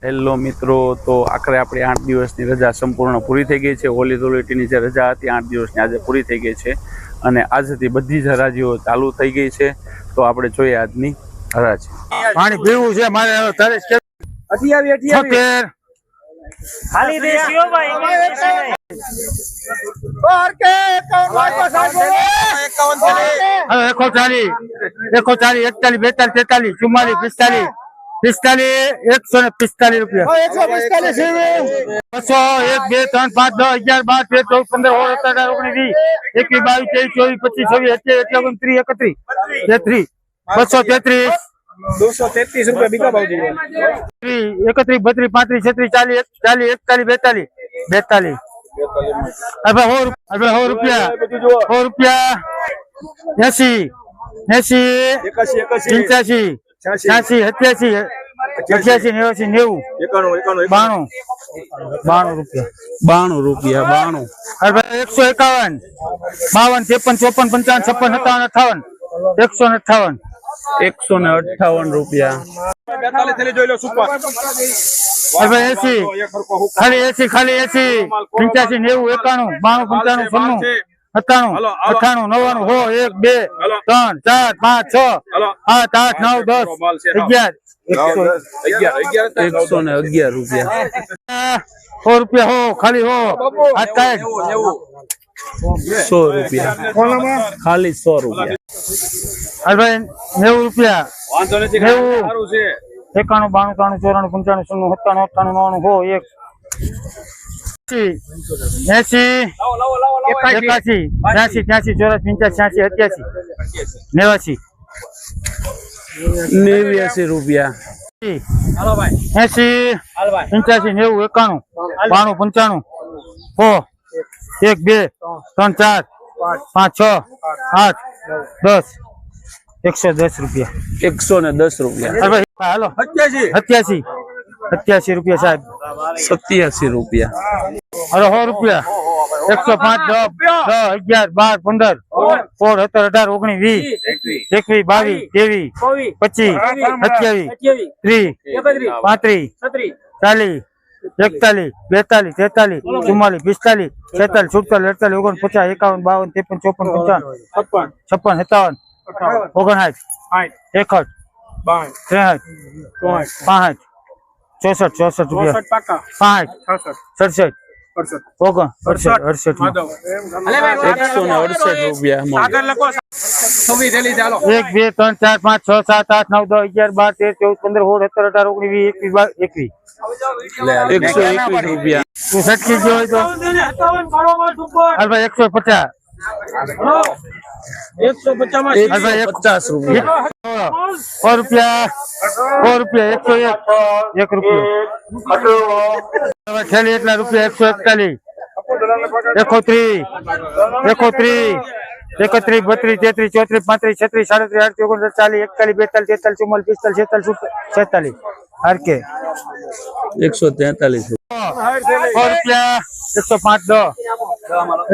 Hello મિત્રો, તો આખરે આપણે 8 દિવસની રજા સંપૂર્ણ પૂરી થઈ ગઈ છે। હોળી ધૂળેટીની જે રજા હતી 8 દિવસની આજે પૂરી થઈ ગઈ છે અને આજથી બધી જ હરાજીઓ ચાલુ થઈ ગઈ છે। તો આપણે જોઈએ આજની હરાજી। પાણી પીવું છે મારે ખાલી દેશીઓ ભાઈ એકો ચાલી 41 42 43 44 45 રૂપિયા 200 1 2 3 5 10 11 12 13 14 15 16 17 18 19 20 21 22 23 24 25 26 27 28 233 રૂપિયા બીજા ભાવ જોઈએ 31 32 35 36 40 41 42 42 રૂપિયા 100 રૂપિયા 80 85 86 87 88 89 92 રૂપિયા 151 52 53 54 55 56 57 58 158 158 રૂપિયા। 42 થેલી જોઈ લો સુપર ખાલી 80 85 90 91 92 95 96 97 98 111 100 રૂપિયા હો ખાલી હો 100 રૂપિયા ખાલી 100 રૂપિયા। હાલ ભાઈ 90 રૂપિયા વાંધો નથી સારું છે 91 92 93 94 95 96 87 88 81 89 રૂપિયા 80 85 90 91 92 95 1 2 3 4 5 6 8 10 110 રૂપિયા 110 રૂપિયા। હાલો 87 રૂપિયા સાહેબ 87 રૂપિયા। અરે 100 રૂપિયા 105 10 11 12 15 16 17 18 19 20 21 22 23 24 25 36 37 44 45 46 47 48 49 50 56 57 58 61 62 63 64 રૂપિયા 67 68 168 રૂપિયા। 1 2 3 4 5 6 7 8 9 10 11 12 13 14 15 16 17 18 19 20 21 121 રૂપિયા। તું સટકી ગયો હોય તો હાલ ભાઈ 150 150 રૂપિયા 100 રૂપિયા 101 રૂપિયો છેલ્લી એટલા રૂપિયા 141 31 31 32 33 34 35 36 37 38 39 40 41 42 43 44 45 46 હારકે 143 રૂપિયા 105 10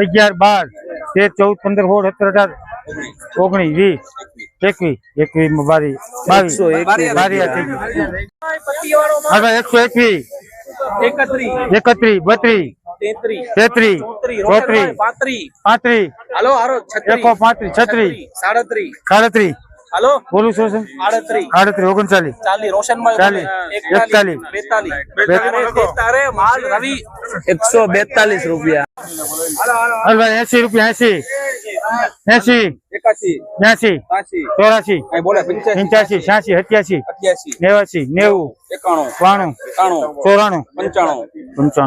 11 12 13 14 15 16 17 18 19 20 21 22 31 32 33 34 35 36 37 હાલો બોલું છું 38 39 40 41 માલ રવિ 142 રૂપિયા। 80 રૂપિયા 80 81 84 85 86 87 89 90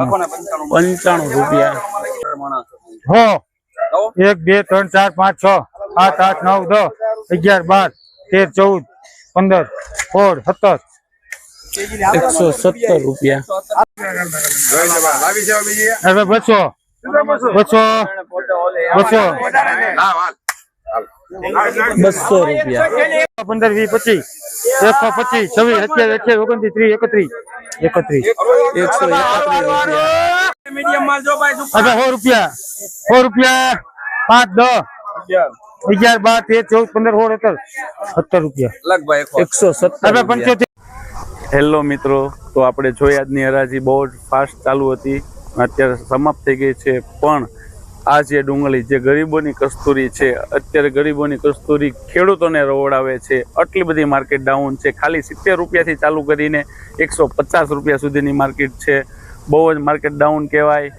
95 રૂપિયા। હો 1 2 3 4 5 6 7 8 9 10 11 12 13 14 15 16 17 117 રૂપિયા। હવે 200 રૂપિયા 15 20 25 125 26 27 28 29 30 31 131 રૂપિયા 100 રૂપિયા 5 10 11 12 13 14 15 16 17 રૂપિયા લગભગ 117 75 હેલો મિત્રો, તો આપણે જોઈ આજની હરાજી બહુ જ ફાસ્ટ ચાલુ હતી, અત્યારે સમાપ્ત થઈ ગઈ છે. પણ આ જે ડુંગળી, જે ગરીબોની કસ્તુરી છે, અત્યારે ગરીબોની કસ્તુરી ખેડૂતોને રોવડાવે છે. આટલી બધી માર્કેટ ડાઉન છે. ખાલી 70 રૂપિયાથી ચાલુ કરીને 150 રૂપિયા સુધીની માર્કેટ છે. બહુ જ માર્કેટ ડાઉન કહેવાય.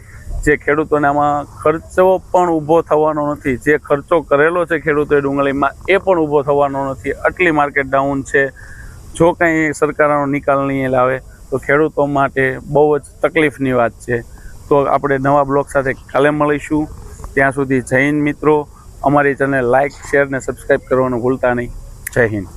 જે ખેડૂતોને આમાં ખર્ચો પણ ઊભો થવાનો નથી. જે ખર્ચો કરેલો છે ખેડૂતોએ ડુંગળીમાં એ પણ ઊભો થવાનો નથી. આટલી માર્કેટ ડાઉન છે. જો કંઈ સરકારનો નિકાલ નહીં લાવે તો ખેડૂતો માટે બહુ જ તકલીફની વાત છે. તો આપણે નવા બ્લોગ સાથે કાલે મળીશું. ત્યાં સુધી જય હિન્દ મિત્રો. અમારી ચેનલ લાઇક, શેર ને સબસ્ક્રાઈબ કરવાનું ભૂલતા નહીં. જય હિન્દ.